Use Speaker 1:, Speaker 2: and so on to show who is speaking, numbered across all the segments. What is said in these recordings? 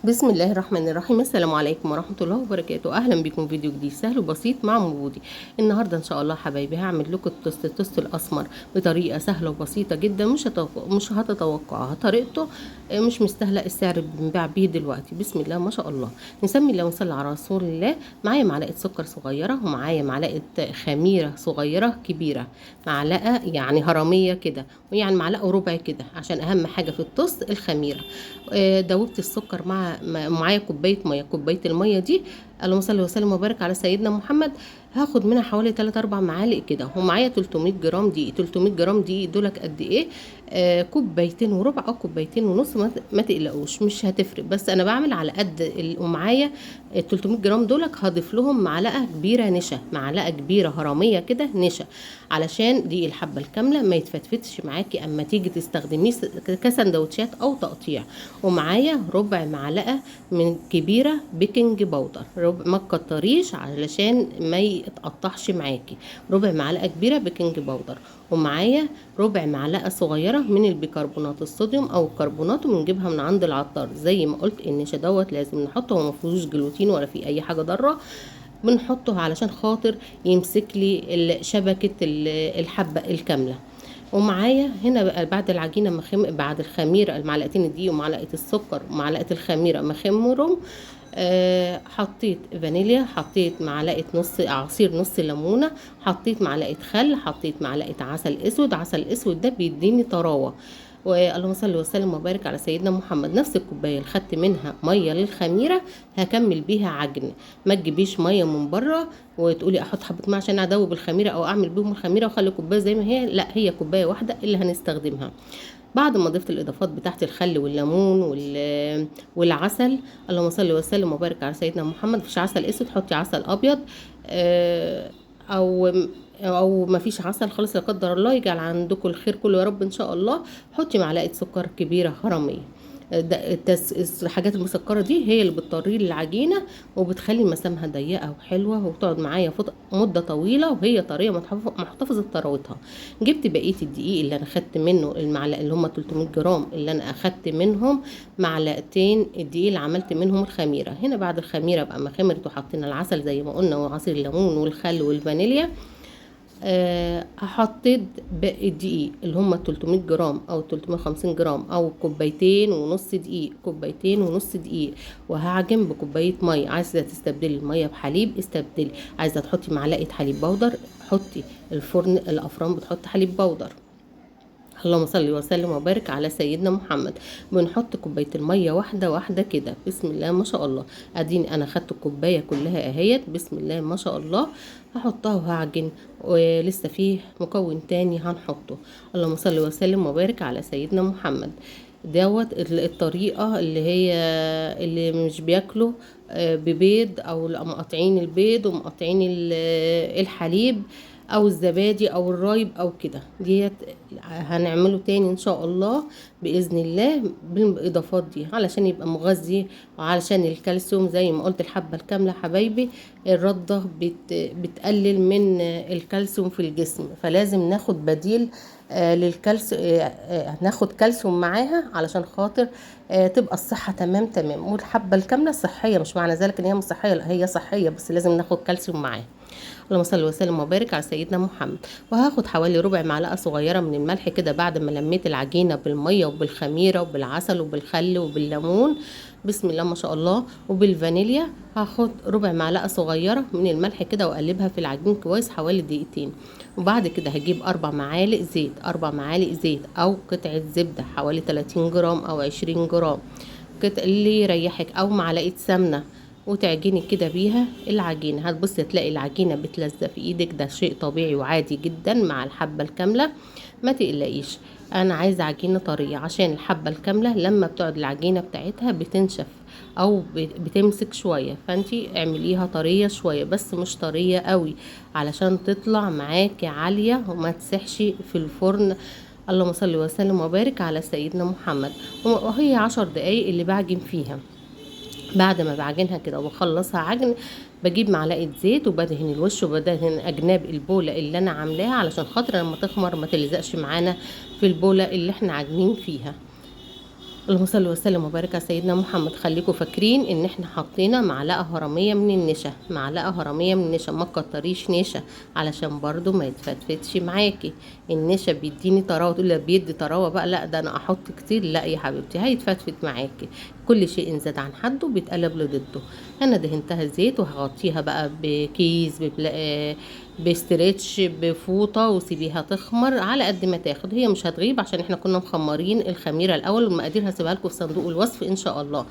Speaker 1: بسم الله الرحمن الرحيم. السلام عليكم ورحمة الله وبركاته. أهلا بكم في فيديو جديد سهل وبسيط مع مودي. النهاردة إن شاء الله حبايبي هعمل لكم التوست الأسمر بطريقة سهلة وبسيطة جدا، مش هتتوقعها طريقته. مش مستاهلة السعر اللي بنباع بيه دلوقتي. بسم الله ما شاء الله، نسمي الله ونصلي على رسول الله. معايا معلقة سكر صغيرة، ومعايا معلقة خميرة صغيرة كبيرة، معلقة يعني هرمية كده، ويعني معلقة وربع كده، عشان أهم حاجة في التوست الخميرة. دوبت السكر معايا كوبايه ميه. كوبايه الميه دي اللهم صل وسلم وبارك على سيدنا محمد، هاخد منها حوالي 3 4 معالق كده. ومعايا 300 جرام دي. 300 جرام دي دولك قد ايه؟ كوبايتين وربع او كوبايتين ونص، ما تقلقوش مش هتفرق، بس انا بعمل على قد ومعايا 300 جرام دولك هضيف لهم معلقه كبيره نشا، معلقه كبيره هرميه كده نشا، علشان دي الحبه الكامله ما يتفتفتش معاكي اما تيجي تستخدميه كسندوتشات او تقطيع. ومعايا ربع معلقه من كبيره بيكنج باودر، ربع ما تكتريش علشان ما يتقطعش معاكي، ربع معلقه كبيره بيكنج باودر. ومعايا ربع معلقه صغيره من البيكربونات الصوديوم او الكربونات، وبنجيبها من عند العطار. زي ما قلت النشا دوت لازم نحطه، وما فيهوش جلوتين ولا فيه اي حاجه ضاره، بنحطه علشان خاطر يمسك لي شبكه الحبه الكامله. ومعايا هنا بقى بعد العجينه بعد الخميره، المعلقتين الدقيق ومعلقه السكر ومعلقه الخميره مخمرهم. حطيت فانيليا، حطيت معلقه عصير نص ليمونه، حطيت معلقه خل، حطيت معلقه عسل اسود. عسل اسود ده بيديني طراوه. واللهم صل وسلم وبارك على سيدنا محمد. نفس الكوبايه اللي خدت منها ميه للخميره هكمل بيها عجن. ما تجيبيش ميه من بره وتقولي احط حبه ميه عشان ادوب الخميره او اعمل بيهم الخميره واخلي الكوبايه زي ما هي، لا، هي كوبايه واحده اللي هنستخدمها. بعد ما ضفت الاضافات بتاعت الخل والليمون والعسل، اللهم صل وسلم وبارك على سيدنا محمد. مفيش عسل اسود حطي عسل ابيض، او ما فيش عسل خالص لا قدر الله، يجعل عندكم الخير كله يا رب ان شاء الله. حطي معلقه سكر كبيره هرميه. الحاجات المسكره دي هي اللي بتطري لي العجينه وبتخلي مسامها ضيقه وحلوه وبتقعد معايا مده طويله وهي طريه محتفظه بطراوتها. جبت بقيه الدقيق اللي انا خدت منه المعلقه اللي هم 300 جرام، اللي انا اخدت منهم معلقتين الدقيق اللي عملت منهم الخميره. هنا بعد الخميره بقى ما خمرت وحطينا العسل زي ما قلنا وعصير الليمون والخل والفانيليا. حطيت باقي الدقيق اللي هم 300 جرام او 350 جرام او كوبايتين ونص دقيق، كوبايتين ونص دقيق. وهعجن بكوبايه ميه. عايزه تستبدلي الميه بحليب استبدلي، عايزه تحطي معلقه حليب بودر حطي. الفرن الافران بتحط حليب بودر. اللهم صل وسلم وبارك على سيدنا محمد. بنحط كوبايه الميه واحده واحده كده. بسم الله ما شاء الله. اديني انا خدت الكوبايه كلها اهيت. بسم الله ما شاء الله. هحطها وهعجن، ولسه فيه مكون تاني هنحطه. اللهم صل وسلم وبارك على سيدنا محمد. دوت الطريقه اللي مش بياكلوا ببيض، او مقاطعين البيض ومقاطعين الحليب او الزبادي او الرايب او كده. ديت هنعمله تاني ان شاء الله باذن الله بالاضافات دي علشان يبقى مغذي وعلشان الكالسيوم. زي ما قلت الحبه الكامله حبايبي الرده بتقلل من الكالسيوم في الجسم، فلازم ناخد بديل للكالسيوم، ناخد كالسيوم معاها علشان خاطر تبقى الصحه تمام تمام. والحبه الكامله صحيه، مش معنى ذلك ان هي مش صحيه، لا هي صحيه، بس لازم ناخد كالسيوم معاها. اللهم صل وسلم وبارك على سيدنا محمد. وهاخد حوالي ربع معلقه صغيره من الملح كده بعد ما لميت العجينه بالميه وبالخميره وبالعسل وبالخل وبالليمون. بسم الله ما شاء الله. وبالفانيليا هاخد ربع معلقه صغيره من الملح كده واقلبها في العجين كويس حوالي دقيقتين. وبعد كده هجيب 4 معالق زيت، 4 معالق زيت او قطعه زبده حوالي 30 جرام او 20 جرام، اللي يريحك، او معلقه سمنه، وتعجني كده بيها العجينه. هتبصي تلاقي العجينه بتلزق في ايدك، ده شيء طبيعي وعادي جدا مع الحبه الكامله، ما تقلقيش. انا عايزه عجينه طريه عشان الحبه الكامله لما بتقعد العجينه بتاعتها بتنشف او بتمسك شويه، فانتي اعمليها طريه شويه بس مش طريه قوي علشان تطلع معاكي عاليه وما تسحش في الفرن. اللهم صل وسلم وبارك على سيدنا محمد. وهي 10 دقايق اللي بعجن فيها. بعد ما بعجنها كده وبخلصها عجن، بجيب معلقه زيت وبدهن الوش وبدهن اجناب البوله اللي انا عاملاها علشان خاطر لما تخمر ما تلزقش معانا في البوله اللي احنا عاجنين فيها. اللهم صل وسلم وبارك على سيدنا محمد. خليكم فاكرين ان احنا حطينا معلقه هرميه من النشا، معلقه هرميه من النشا، ما تكتريش نشا علشان برضو ما يتفتفتش معاكي. النشا بيديني طراوه، تقول لي بيدي طراوه بقى، لا ده انا احط كتير، لا يا حبيبتي هيتفتفت معاكي. كل شيء زاد عن حده بيتقلب لضده. انا دهنتها زيت وهغطيها بقى بكيس بستريتش بفوطه وسيبيها تخمر على قد ما تاخد. هي مش هتغيب عشان احنا كنا مخمرين الخميره الاول، والمقادير هسيبها لكم في صندوق الوصف ان شاء الله.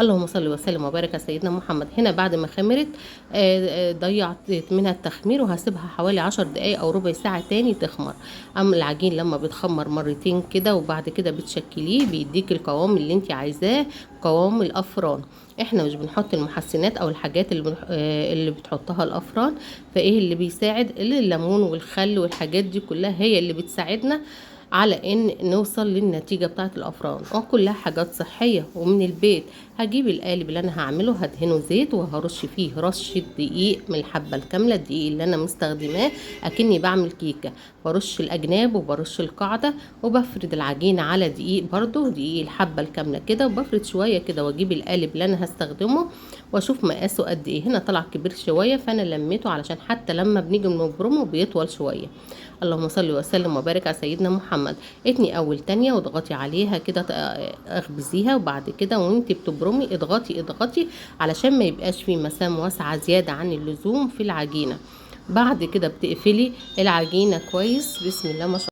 Speaker 1: اللهم صل وسلم وبارك على سيدنا محمد. هنا بعد ما خمرت ضيعت منها التخمير، وهسيبها حوالي 10 دقايق او ربع ساعه تاني تخمر. اما العجين لما بتخمر مرتين كده وبعد كده بتشكليه بيديك القوام اللي انت عايزاه، قوام الافران. احنا مش بنحط المحسنات او الحاجات اللي بتحطها الافران. فايه اللي بيساعد؟ الليمون والخل والحاجات دي كلها هي اللي بتساعدنا على ان نوصل للنتيجه بتاعه الافران، كلها حاجات صحيه ومن البيت. هجيب القالب اللي انا هعمله هدهنه زيت وهرش فيه رشه دقيق من الحبه الكامله، الدقيق اللي انا مستخدماه اكني بعمل كيكه. برش الاجناب وبرش القاعده وبفرد العجينه على دقيق، برضو دقيق الحبه الكامله كده، وبفرد شويه كده واجيب القالب اللي انا هستخدمه واشوف مقاسه قد ايه. هنا طلع كبير شويه فانا لميته علشان حتى لما بنيجي نبرمه بيطول شويه. اللهم صل وسلم وبارك على سيدنا محمد. اتني اول تانية واضغطي عليها كده، اخبزيها، وبعد كده وانت بتبرمي اضغطي علشان ما يبقاش في مسام واسعه زياده عن اللزوم في العجينه. بعد كده بتقفلي العجينه كويس. بسم الله ما شاء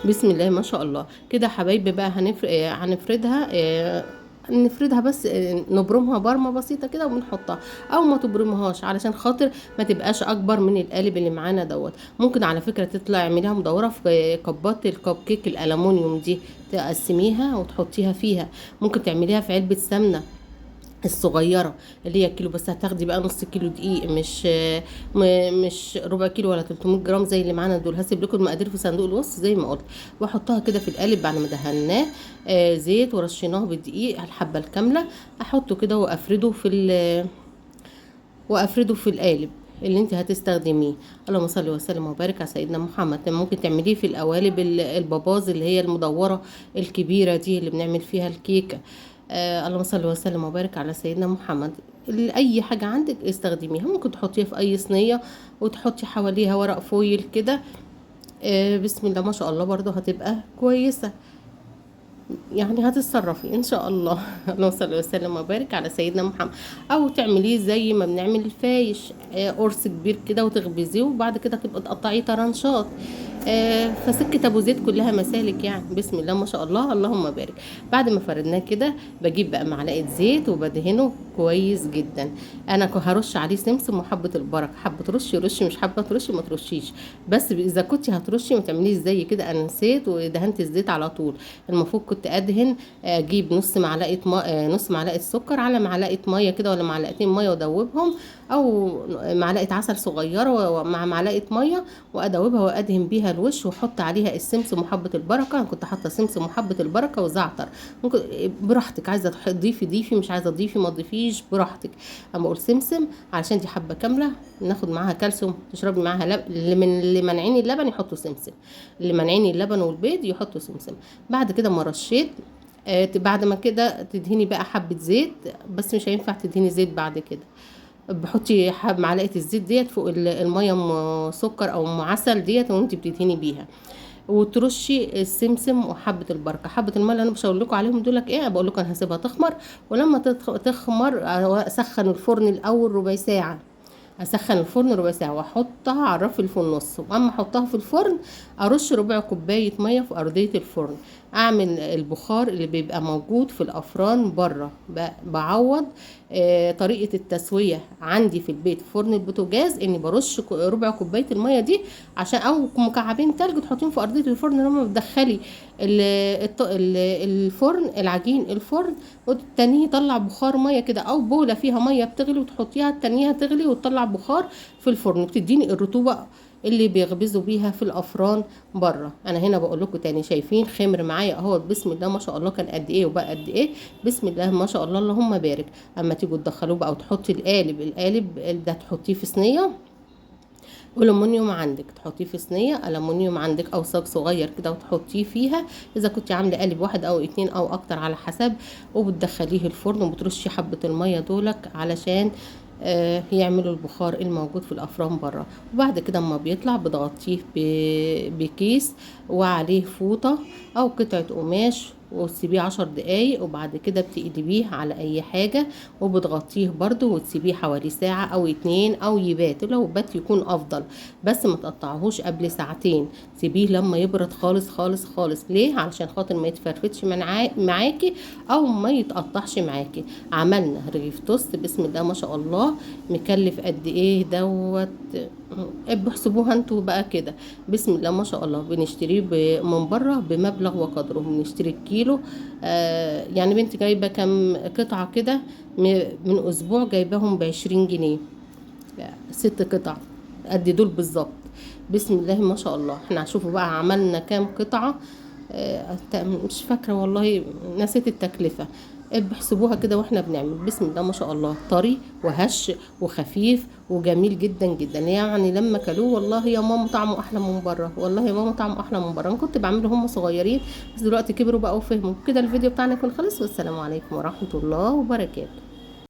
Speaker 1: بسم الله ما شاء الله. كده حبايبي بقى هنفردها، نفردها بس، نبرمها برمه بسيطه كده وبنحطها، او ما تبرمهاش علشان خاطر ما تبقاش اكبر من القالب اللي معانا دوت. ممكن على فكره تطلع اعمليها مدوره في كبات الكب كيك الالومنيوم دي، تقسميها وتحطيها فيها. ممكن تعمليها في علبه سمنه الصغيره اللي هي كيلو، بس هتاخدي بقى نص كيلو دقيق، مش ربع كيلو ولا 300 جرام زي اللي معانا دول. هسيب لكم المقادير في صندوق الوصف زي ما قلت. واحطها كده في القالب بعد ما دهناه زيت ورشيناه بالدقيق الحبه الكامله. احطه كده وافرده في القالب اللي انت هتستخدميه. اللهم صل وسلم وبارك على سيدنا محمد. ممكن تعمليه في القوالب الباباز اللي هي المدوره الكبيره دي اللي بنعمل فيها الكيكه. اللهم صل وسلم وبارك على سيدنا محمد. اي حاجه عندك استخدميها. ممكن تحطيها في اي صينيه وتحطي حواليها ورق فويل كده. بسم الله ما شاء الله برضو هتبقى كويسه، يعني هتتصرفي ان شاء الله. اللهم صل وسلم وبارك على سيدنا محمد. او تعمليه زي ما بنعمل الفايش، قرص كبير كده وتخبزيه، وبعد كده تبقى تقطعيه طرنشات. فسكة ابو زيد كلها مسالك يعني. بسم الله ما شاء الله اللهم بارك. بعد ما فردناه كده بجيب بقى معلقه زيت وبدهنه كويس جدا. انا هرش عليه سمسم وحبه البركه، حبه ترشي رشي، مش حابه ترشي ما ترشيش. بس اذا كنتي هترشي ما تعمليش زي كده، انا نسيت ودهنت الزيت على طول. المفروض كنت ادهن، اجيب نص معلقه سكر على معلقه ميه كده ولا معلقتين ميه وادوبهم، او معلقه عسل صغيره مع معلقه ميه وادوبها وادهن بيها الوش، واحط عليها السمسم وحبه البركه. انا كنت حاطه سمسم وحبه البركه وزعتر. ممكن براحتك، عايزه تضيفي ضيفي، مش عايزه تضيفي ما تضيفيش براحتك. اما اقول سمسم علشان دي حبه كامله ناخد معاها كالسيوم، تشربي معاها اللي مانعين اللبن يحطوا سمسم، اللي مانعين اللبن والبيض يحطوا سمسم. بعد كده ما رشيت، بعد ما كده تدهني بقى حبه زيت، بس مش هينفع تدهني زيت بعد كده. بحطي معلقه الزيت ديت فوق الميه سكر او عسل ديت وانت بتدهني بيها، وترشي السمسم وحبه البركه. حبه الميه اللي انا مش هقول لكم عليهم دول ايه، بقول لكم انا هسيبها تخمر. ولما تخمر اسخن الفرن الاول ربع ساعه، اسخن الفرن ربع ساعه واحطها على الرف اللي في النص. واما احطها في الفرن ارش ربع كوبايه ميه في ارضيه الفرن. اعمل البخار اللي بيبقى موجود في الافران بره، بعوض طريقه التسويه عندي في البيت في فرن البوتاجاز، اني برش ربع كوبايه الميه دي عشان، او مكعبين تلج تحطيهم في ارضيه الفرن لما بتدخلي الفرن العجين الفرن، والتانية يطلع بخار ميه كده، او بوله فيها ميه بتغلي وتحطيها التانية تغلي وتطلع بخار في الفرن، بتديني الرطوبه اللي بيخبزوا بيها في الافران بره. انا هنا بقول لكم تاني، شايفين خمر معايا اهو، بسم الله ما شاء الله كان قد ايه وبقى قد ايه، بسم الله ما شاء الله اللهم بارك. اما تيجوا تدخلوه بقى وتحطي القالب ده تحطيه في صينيه، ألومنيوم عندك تحطيه في صينية ألومنيوم عندك أو صاج صغير كده وتحطيه فيها، إذا كنت عاملة قالب واحد أو اتنين أو أكتر على حسب، وبتدخليه الفرن وبترشي حبة المية دولك علشان يعملوا البخار الموجود في الأفران بره. وبعد كده اما بيطلع بتغطيه بكيس وعليه فوطة أو قطعة قماش وتسيبيه 10 دقايق، وبعد كده بتقلبيه على اي حاجة وبتغطيه برضو وتسيبيه حوالي ساعة او اتنين او يبات، لو بات يكون افضل، بس ما تقطعهوش قبل ساعتين، سيبيه لما يبرد خالص خالص خالص. ليه؟ علشان خاطر ما يتفرفتش معاكي او ما يتقطعش معاكي. عملنا رغيف توست بسم الله ما شاء الله، مكلف قد ايه دوت، بحسبوها انتوا بقى كده بسم الله ما شاء الله. بنشتريه من بره بمبلغ وقدره، بنشتري الكيلو يعني بنت جايبه كام قطعه كده من اسبوع، جايباهم ب20 جنيه، 6 قطع قد دول بالظبط. بسم الله ما شاء الله. احنا هنشوفوا بقى عملنا كام قطعه، مش فاكره والله، نسيت التكلفه. بحسبوها كده واحنا بنعمل بسم الله ما شاء الله، طري وهش وخفيف وجميل جدا جدا. يعني لما كلوه والله يا ماما طعمه احلى من بره، والله يا ماما طعمه احلى من بره. انا كنت بعمله هم صغيرين بس دلوقتي كبروا بقى وفهموا كده. الفيديو بتاعنا يكون خلص، والسلام عليكم ورحمه الله وبركاته.